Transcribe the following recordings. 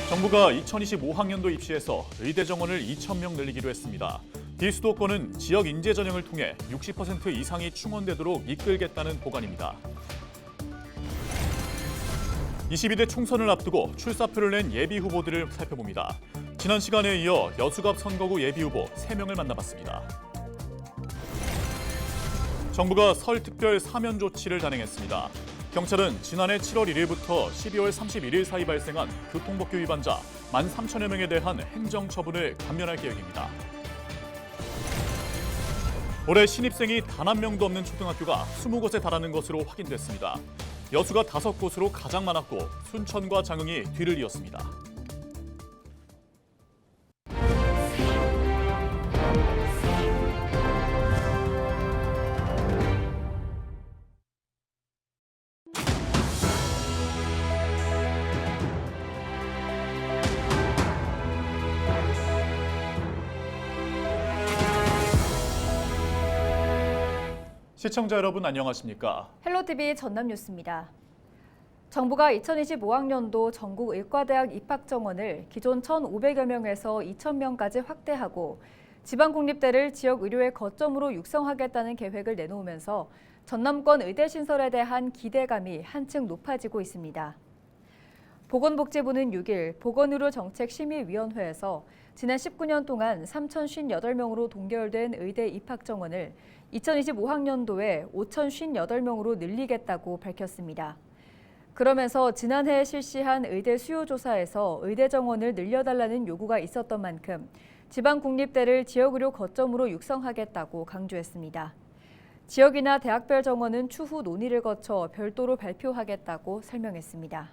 정부가 2025학년도 입시에서 의대 정원을 2,000명 늘리기로 했습니다. 비수도권은 지역 인재 전형을 통해 60% 이상이 충원되도록 이끌겠다는 보관입니다. 22대 총선을 앞두고 출사표를 낸 예비 후보들을 살펴봅니다. 지난 시간에 이어 여수갑 선거구 예비 후보 3명을 만나봤습니다. 정부가 설 특별 사면 조치를 단행했습니다. 경찰은 지난해 7월 1일부터 12월 31일 사이 발생한 교통법규 위반자 13,000여 명에 대한 행정처분을 감면할 계획입니다. 올해 신입생이 단 한 명도 없는 초등학교가 20곳에 달하는 것으로 확인됐습니다. 여수가 5곳으로 가장 많았고 순천과 장흥이 뒤를 이었습니다. 시청자 여러분 안녕하십니까? 헬로티비 전남뉴스입니다. 정부가 2025학년도 전국 의과대학 입학 정원을 기존 1,500여 명에서 2,000명까지 확대하고 지방국립대를 지역 의료의 거점으로 육성하겠다는 계획을 내놓으면서 전남권 의대 신설에 대한 기대감이 한층 높아지고 있습니다. 보건복지부는 6일 보건의료정책심의위원회에서 지난 19년 동안 3,058명으로 동결된 의대 입학 정원을 2025학년도에 5,058명으로 늘리겠다고 밝혔습니다. 그러면서 지난해 실시한 의대 수요 조사에서 의대 정원을 늘려달라는 요구가 있었던 만큼 지방국립대를 지역의료 거점으로 육성하겠다고 강조했습니다. 지역이나 대학별 정원은 추후 논의를 거쳐 별도로 발표하겠다고 설명했습니다.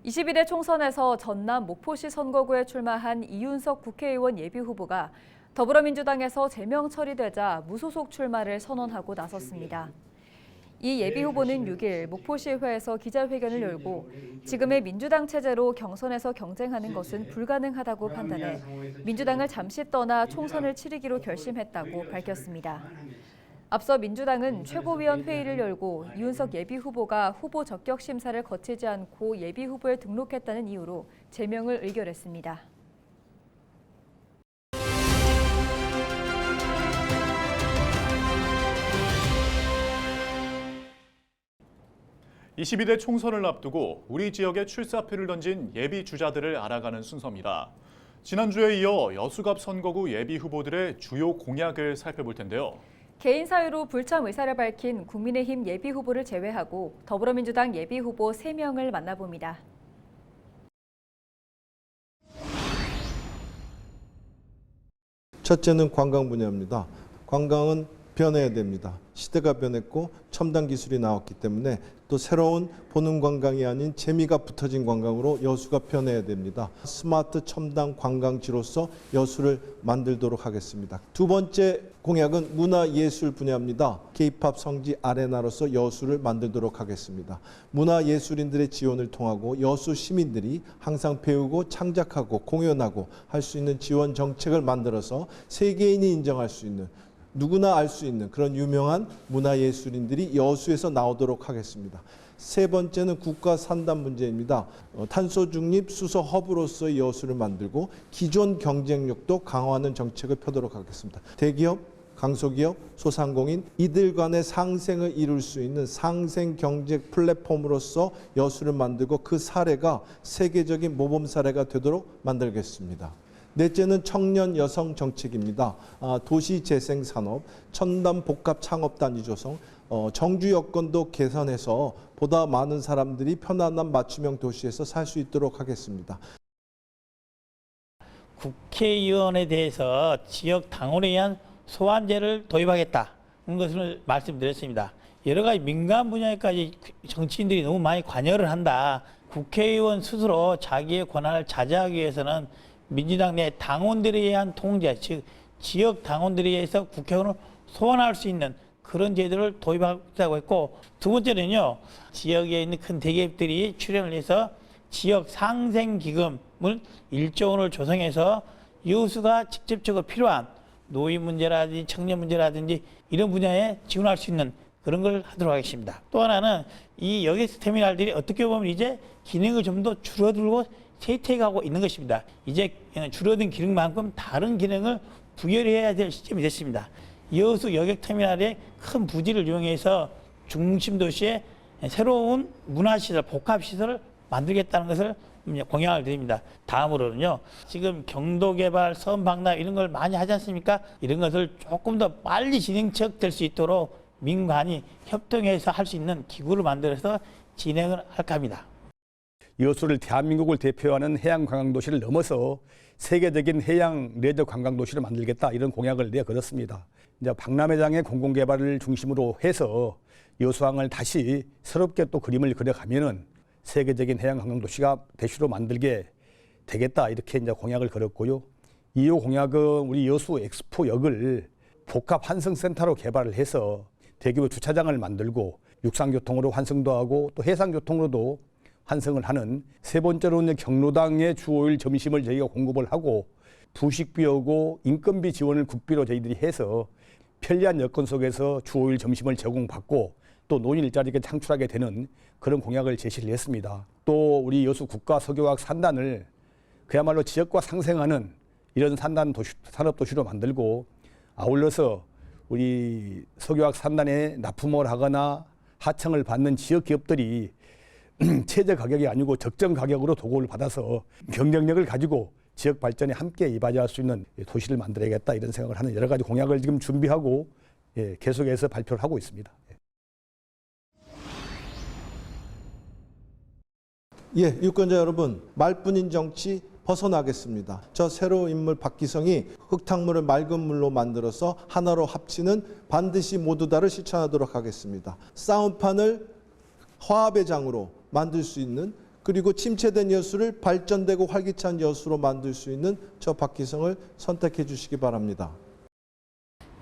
21대 총선에서 전남 목포시 선거구에 출마한 이윤석 국회의원 예비후보가 더불어민주당에서 제명 처리되자 무소속 출마를 선언하고 나섰습니다. 이 예비후보는 6일 목포시의회에서 기자회견을 열고 지금의 민주당 체제로 경선에서 경쟁하는 것은 불가능하다고 판단해 민주당을 잠시 떠나 총선을 치르기로 결심했다고 밝혔습니다. 앞서 민주당은 최고위원 회의를 열고 이윤석 예비후보가 후보 적격 심사를 거치지 않고 예비후보에 등록했다는 이유로 제명을 의결했습니다. 22대 총선을 앞두고 우리 지역에 출사표를 던진 예비 주자들을 알아가는 순서입니다. 지난주에 이어 여수갑 선거구 예비 후보들의 주요 공약을 살펴볼 텐데요. 개인 사유로 불참 의사를 밝힌 국민의힘 예비 후보를 제외하고 더불어민주당 예비 후보 3명을 만나봅니다. 첫째는 관광 분야입니다. 관광은 변해야 됩니다. 시대가 변했고 첨단 기술이 나왔기 때문에 또 새로운 보는 관광이 아닌 재미가 붙어진 관광으로 여수가 변해야 됩니다. 스마트 첨단 관광지로서 여수를 만들도록 하겠습니다. 두 번째 공약은 문화예술 분야입니다. K-팝 성지 아레나로서 여수를 만들도록 하겠습니다. 문화예술인들의 지원을 통하고 여수 시민들이 항상 배우고 창작하고 공연하고 할 수 있는 지원 정책을 만들어서 세계인이 인정할 수 있는 누구나 알 수 있는 그런 유명한 문화예술인들이 여수에서 나오도록 하겠습니다. 세 번째는 국가 산단 문제입니다. 탄소 중립 수소 허브로서의 여수를 만들고 기존 경쟁력도 강화하는 정책을 펴도록 하겠습니다. 대기업, 강소기업, 소상공인 이들 간의 상생을 이룰 수 있는 상생 경제 플랫폼으로서 여수를 만들고 그 사례가 세계적인 모범 사례가 되도록 만들겠습니다. 넷째는 청년 여성 정책입니다. 도시재생산업, 첨단 복합 창업단지 조성, 정주 여건도 개선해서 보다 많은 사람들이 편안한 맞춤형 도시에서 살 수 있도록 하겠습니다. 국회의원에 대해서 지역 당원에 의한 소환제를 도입하겠다는 것을 말씀드렸습니다. 여러 가지 민간 분야에까지 정치인들이 너무 많이 관여를 한다. 국회의원 스스로 자기의 권한을 자제하기 위해서는 민주당 내 당원들에 의한 통제, 즉 지역 당원들에 의해서 국회의원을 소환할 수 있는 그런 제도를 도입하겠다고 했고, 두 번째는요, 지역에 있는 큰 대기업들이 출연을 해서 지역 상생기금을 1조 원을 조성해서 여수가 직접적으로 필요한 노인 문제라든지 청년 문제라든지 이런 분야에 지원할 수 있는 그런 걸 하도록 하겠습니다. 또 하나는 이 여객 터미널들이 어떻게 보면 이제 기능을 좀 더 줄어들고 쇠퇴해가고 있는 것입니다. 이제 줄어든 기능만큼 다른 기능을 부여해야 될 시점이 됐습니다. 여수 여객 터미널의 큰 부지를 이용해서 중심 도시에 새로운 문화시설, 복합시설을 만들겠다는 것을 공약을 드립니다. 다음으로는요, 지금 경도 개발, 섬 박람 이런 걸 많이 하지 않습니까? 이런 것을 조금 더 빨리 진행될 수 있도록 민간이 협동해서 할 수 있는 기구를 만들어서 진행을 할까 합니다. 여수를 대한민국을 대표하는 해양 관광도시를 넘어서 세계적인 해양 레저 관광도시를 만들겠다 이런 공약을 내걸었습니다. 이제 박람회장의 공공개발을 중심으로 해서 여수항을 다시 새롭게 또 그림을 그려가면은 세계적인 해양 관광도시가 대시로 만들게 되겠다 이렇게 이제 공약을 걸었고요. 이후 공약은 우리 여수 엑스포역을 복합 환승센터로 개발을 해서 대규모 주차장을 만들고 육상교통으로 환승도 하고 또 해상교통으로도 환승을 하는 세 번째로는 경로당의 주 5일 점심을 저희가 공급을 하고 부식비하고 인건비 지원을 국비로 저희들이 해서 편리한 여건 속에서 주 5일 점심을 제공받고 또 노인 일자리를 창출하게 되는 그런 공약을 제시를 했습니다. 또 우리 여수 국가석유화학 산단을 그야말로 지역과 상생하는 이런 산단 산업도시로 만들고 아울러서 우리 석유화학 산단에 납품을 하거나 하청을 받는 지역 기업들이 최저 가격이 아니고 적정 가격으로 도급을 받아서 경쟁력을 가지고 지역 발전에 함께 이바지할 수 있는 도시를 만들어야겠다 이런 생각을 하는 여러 가지 공약을 지금 준비하고 계속해서 발표를 하고 있습니다. 예, 유권자 여러분, 말뿐인 정치 벗어나겠습니다. 저 새로운 인물 박기성이 흙탕물을 맑은 물로 만들어서 하나로 합치는 반드시 모두 다를 실천하도록 하겠습니다. 싸움판을 화합의 장으로 만들 수 있는, 그리고 침체된 여수를 발전되고 활기찬 여수로 만들 수 있는 저 박기성을 선택해 주시기 바랍니다.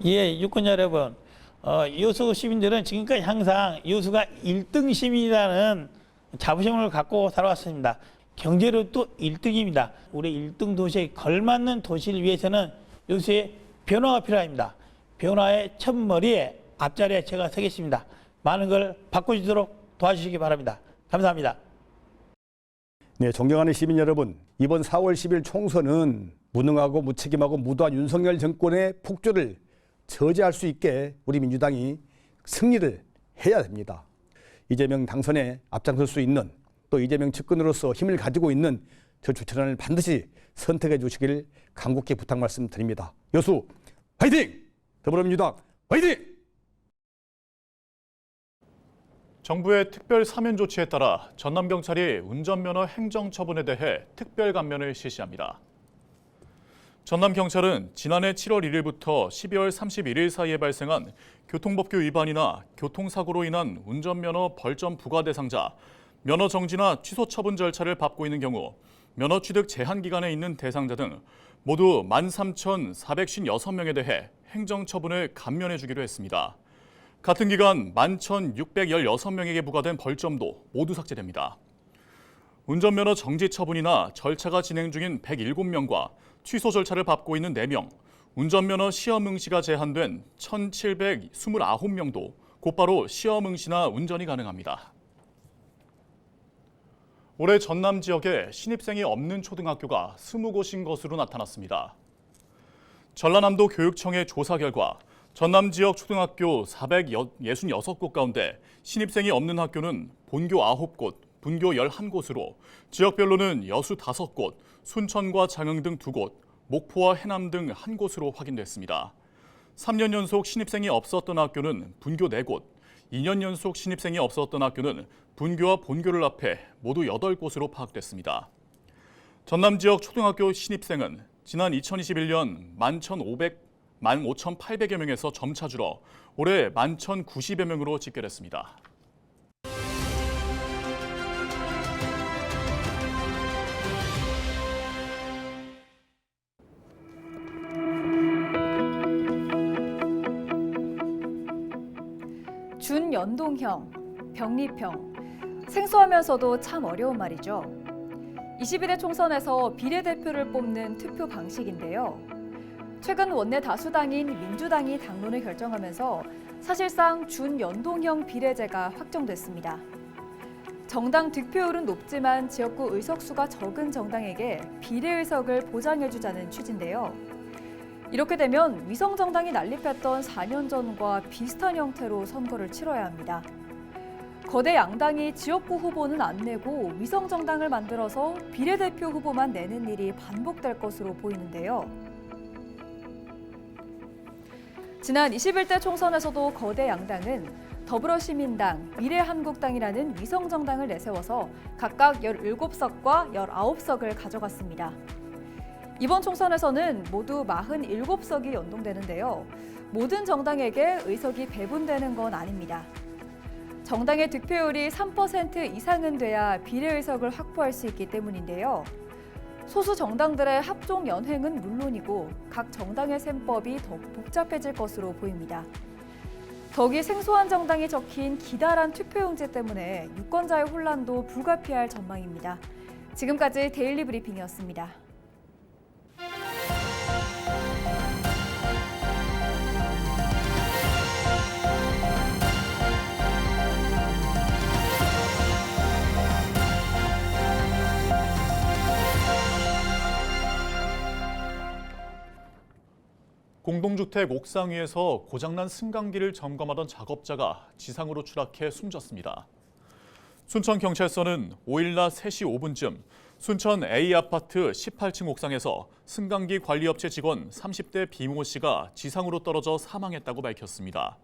예, 유권자 여러분, 여수 시민들은 지금까지 항상 여수가 1등 시민이라는 자부심을 갖고 살아왔습니다. 경제로 또 1등입니다. 우리 1등 도시에 걸맞는 도시를 위해서는 여수에 변화가 필요합니다. 변화의 첫머리에 앞자리에 제가 서겠습니다. 많은 걸 바꿔주도록 도와주시기 바랍니다. 감사합니다. 네, 존경하는 시민 여러분, 이번 4월 10일 총선은 무능하고 무책임하고 무도한 윤석열 정권의 폭주를 저지할 수 있게 우리 민주당이 승리를 해야 됩니다. 이재명 당선에 앞장설 수 있는, 또 이재명 측근으로서 힘을 가지고 있는 저 주철원을 반드시 선택해 주시길 간곡히 부탁 말씀드립니다. 여수 화이팅! 더불어민주당 화이팅! 정부의 특별 사면 조치에 따라 전남경찰이 운전면허 행정처분에 대해 특별 감면을 실시합니다. 전남경찰은 지난해 7월 1일부터 12월 31일 사이에 발생한 교통법규 위반이나 교통사고로 인한 운전면허 벌점 부과 대상자, 면허 정지나 취소 처분 절차를 밟고 있는 경우 면허 취득 제한 기간에 있는 대상자 등 모두 13,456명에 대해 행정처분을 감면해 주기로 했습니다. 같은 기간 11,616명에게 부과된 벌점도 모두 삭제됩니다. 운전면허 정지 처분이나 절차가 진행 중인 107명과 취소 절차를 밟고 있는 4명, 운전면허 시험 응시가 제한된 1,729명도 곧바로 시험 응시나 운전이 가능합니다. 올해 전남 지역에 신입생이 없는 초등학교가 20곳인 것으로 나타났습니다. 전라남도 교육청의 조사 결과 전남 지역 초등학교 466곳 가운데 신입생이 없는 학교는 본교 9곳, 분교 11곳으로 지역별로는 여수 5곳, 순천과 장흥 등 2곳, 목포와 해남 등 1곳으로 확인됐습니다. 3년 연속 신입생이 없었던 학교는 분교 4곳, 2년 연속 신입생이 없었던 학교는 분교와 본교를 합해 모두 8곳으로 파악됐습니다. 전남 지역 초등학교 신입생은 지난 2021년 15,800여 명에서 점차 줄어 올해 11,090여 명으로 집계됐습니다. 준연동형, 병립형. 생소하면서도 참 어려운 말이죠. 21대 총선에서 비례대표를 뽑는 투표 방식인데요. 최근 원내 다수당인 민주당이 당론을 결정하면서 사실상 준연동형 비례제가 확정됐습니다. 정당 득표율은 높지만 지역구 의석수가 적은 정당에게 비례의석을 보장해주자는 취지인데요. 이렇게 되면 위성정당이 난립했던 4년 전과 비슷한 형태로 선거를 치러야 합니다. 거대 양당이 지역구 후보는 안 내고 위성정당을 만들어서 비례대표 후보만 내는 일이 반복될 것으로 보이는데요. 지난 21대 총선에서도 거대 양당은 더불어시민당, 미래한국당이라는 위성정당을 내세워서 각각 17석과 19석을 가져갔습니다. 이번 총선에서는 모두 47석이 연동되는데요. 모든 정당에게 의석이 배분되는 건 아닙니다. 정당의 득표율이 3% 이상은 돼야 비례의석을 확보할 수 있기 때문인데요. 소수 정당들의 합종 연횡은 물론이고 각 정당의 셈법이 더 복잡해질 것으로 보입니다. 더욱이 생소한 정당이 적힌 기다란 투표용지 때문에 유권자의 혼란도 불가피할 전망입니다. 지금까지 데일리 브리핑이었습니다. 공동주택 옥상 위에서 고장난 승강기를 점검하던 작업자가 지상으로 추락해 숨졌습니다. 순천경찰서는 5일 낮 3시 5분쯤 순천 A아파트 18층 옥상에서 승강기 관리업체 직원 30대 비모 씨가 지상으로 떨어져 사망했다고 밝혔습니다.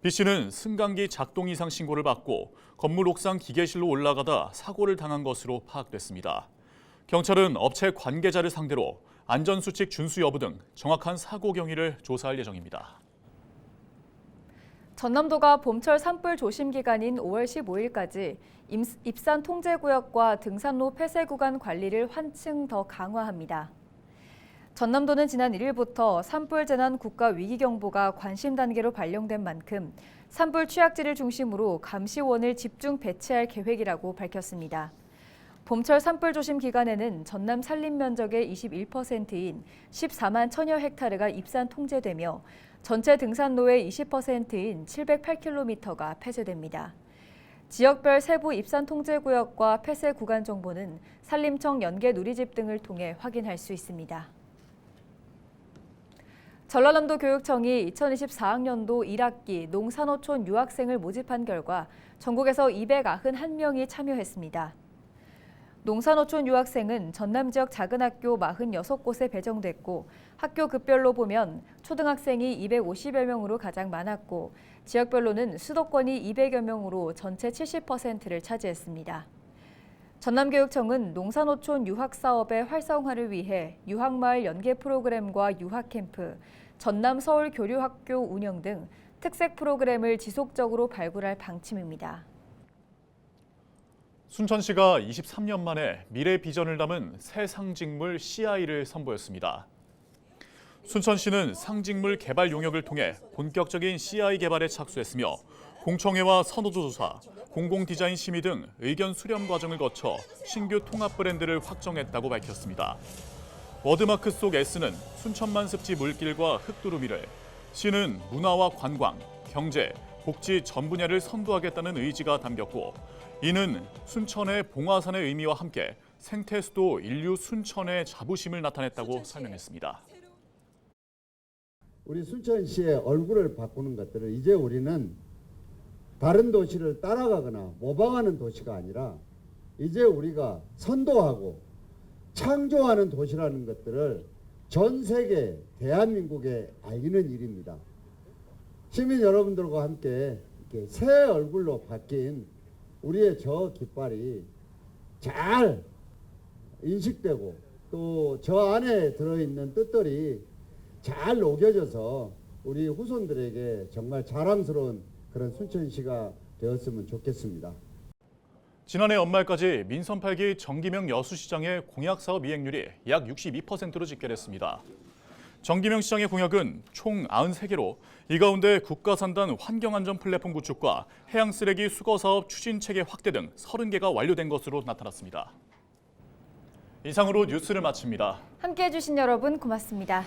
비 씨는 승강기 작동 이상 신고를 받고 건물 옥상 기계실로 올라가다 사고를 당한 것으로 파악됐습니다. 경찰은 업체 관계자를 상대로 안전수칙 준수 여부 등 정확한 사고 경위를 조사할 예정입니다. 전남도가 봄철 산불 조심 기간인 5월 15일까지 입산 통제구역과 등산로 폐쇄 구간 관리를 한층 더 강화합니다. 전남도는 지난 1일부터 산불 재난 국가 위기경보가 관심 단계로 발령된 만큼 산불 취약지를 중심으로 감시원을 집중 배치할 계획이라고 밝혔습니다. 봄철 산불 조심 기간에는 전남 산림 면적의 21%인 14만 천여 헥타르가 입산 통제되며 전체 등산로의 20%인 708km가 폐쇄됩니다. 지역별 세부 입산 통제구역과 폐쇄 구간 정보는 산림청 연계 누리집 등을 통해 확인할 수 있습니다. 전라남도 교육청이 2024학년도 1학기 농산어촌 유학생을 모집한 결과 전국에서 291명이 참여했습니다. 농산어촌 유학생은 전남 지역 작은 학교 46곳에 배정됐고 학교 급별로 보면 초등학생이 250여 명으로 가장 많았고 지역별로는 수도권이 200여 명으로 전체 70%를 차지했습니다. 전남교육청은 농산어촌 유학사업의 활성화를 위해 유학마을 연계 프로그램과 유학캠프, 전남 서울교류학교 운영 등 특색 프로그램을 지속적으로 발굴할 방침입니다. 순천시가 23년 만에 미래 비전을 담은 새 상징물 CI를 선보였습니다. 순천시는 상징물 개발 용역을 통해 본격적인 CI 개발에 착수했으며 공청회와 선호조사, 공공디자인 심의 등 의견 수렴 과정을 거쳐 신규 통합 브랜드를 확정했다고 밝혔습니다. 워드마크 속 S는 순천만 습지 물길과 흙두루미를, 시는 문화와 관광, 경제, 복지 전 분야를 선도하겠다는 의지가 담겼고 이는 순천의 봉화산의 의미와 함께 생태수도 인류 순천의 자부심을 나타냈다고 설명했습니다. 우리 순천시의 얼굴을 바꾸는 것들을 이제 우리는 다른 도시를 따라가거나 모방하는 도시가 아니라 이제 우리가 선도하고 창조하는 도시라는 것들을 전 세계 대한민국에 알리는 일입니다. 시민 여러분들과 함께 이렇게 새 얼굴로 바뀐 우리의 저 깃발이 잘 인식되고 또 저 안에 들어있는 뜻들이 잘 녹여져서 우리 후손들에게 정말 자랑스러운 그런 순천시가 되었으면 좋겠습니다. 지난해 연말까지 민선 8기 정기명 여수시장의 공약사업 이행률이 약 62%로 집계됐습니다. 정기명 시장의 공약은 총 93개로 이 가운데 국가산단 환경안전 플랫폼 구축과 해양쓰레기 수거사업 추진체계 확대 등 30개가 완료된 것으로 나타났습니다. 이상으로 뉴스를 마칩니다. 함께해 주신 여러분 고맙습니다.